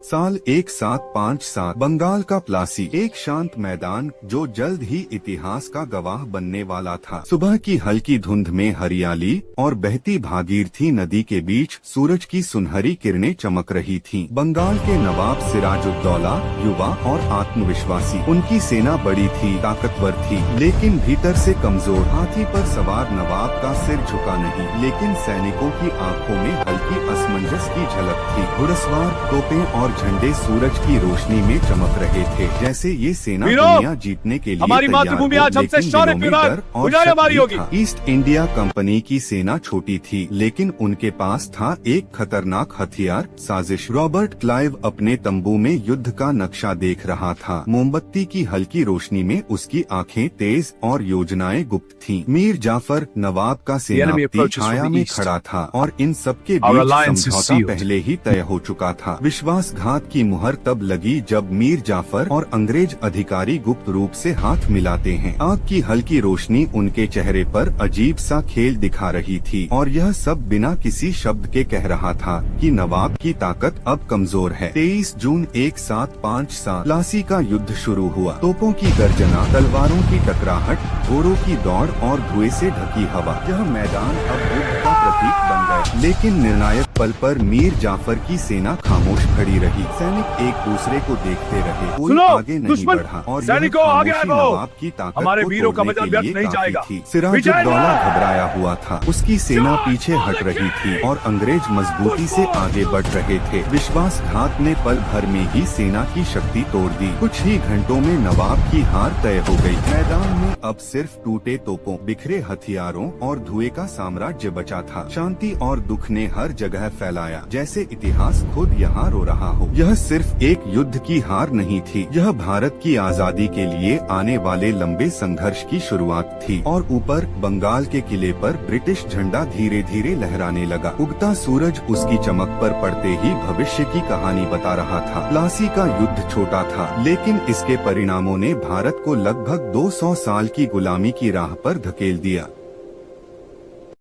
साल 1757 बंगाल का प्लासी एक शांत मैदान जो जल्द ही इतिहास का गवाह बनने वाला था। सुबह की हल्की धुंध में हरियाली और बहती भागीरथी नदी के बीच सूरज की सुनहरी किरणें चमक रही थीं। बंगाल के नवाब सिराजुद्दौला युवा और आत्मविश्वासी। उनकी सेना बड़ी थी, ताकतवर थी, लेकिन भीतर से कमजोर। हाथी पर सवार नवाब का सिर झुका नहीं, लेकिन सैनिकों की आंखों में हल्की असमंजस की झलक थी। घुड़सवार, तोपें और झंडे सूरज की रोशनी में चमक रहे थे, जैसे ये सेना दुनिया जीतने के लिए हमारी मातृभूमि आज हमसे शौर्य की बात हमारी होगी। ईस्ट इंडिया कंपनी की सेना छोटी थी, लेकिन उनके पास था एक खतरनाक हथियार, साजिश। रॉबर्ट क्लाइव अपने तंबू में युद्ध का नक्शा देख रहा था। मोमबत्ती की हल्की रोशनी में उसकी आंखें तेज और योजनाएं गुप्त थीं। मीर जाफर नवाब का सेनापति छाया में खड़ा था और इन सबके बीच समझौता पहले ही तय हो चुका था। विश्वासघात की मुहर तब लगी जब मीर जाफर और अंग्रेज अधिकारी गुप्त रूप से हाथ मिलाते हैं। आग की हल्की रोशनी उनके चेहरे पर अजीब सा खेल दिखा रही थी और यह सब बिना किसी शब्द के कह रहा था कि नवाब की ताकत अब कमजोर है। 23 जून 1757 प्लासी का युद्ध शुरू हुआ। तोपों की गर्जना, तलवारों की टकराहट, घोड़ों की दौड़ और धुएं से ढकी हवा। यह मैदान अब युद्ध का प्रतीक बन गया। लेकिन निर्णायक पल पर मीर जाफर की सेना खामोश खड़ी रही। सैनिक एक दूसरे को देखते रहे, कोई आगे नहीं बढ़ा और सैनिकों आगे आओ। नवाब की ताकत हमारे को वीरों का तोड़ने मदद के व्यर्थ लिए नहीं काफी जाएगा। थी। सिराजुद्दौला घबराया हुआ था, उसकी सेना पीछे हट रही थी और अंग्रेज मजबूती से आगे बढ़ रहे थे। विश्वासघात ने पल भर में ही सेना की शक्ति तोड़ दी। कुछ ही घंटों में नवाब की हार तय हो गई। मैदान में अब सिर्फ टूटे तोपों, बिखरे हथियारों और धुएं का साम्राज्य बचा था। शांति और दुख ने हर जगह फैलाया, जैसे इतिहास खुद यहाँ रो रहा हो। यह सिर्फ एक युद्ध की हार नहीं थी, यह भारत की आजादी के लिए आने वाले लंबे संघर्ष की शुरुआत थी। और ऊपर बंगाल के किले पर ब्रिटिश झंडा धीरे धीरे लहराने लगा। उगता सूरज उसकी चमक पर पड़ते ही भविष्य की कहानी बता रहा था। प्लासी का युद्ध छोटा था, लेकिन इसके परिणामों ने भारत को लगभग 200 साल की गुलामी की राह पर धकेल दिया।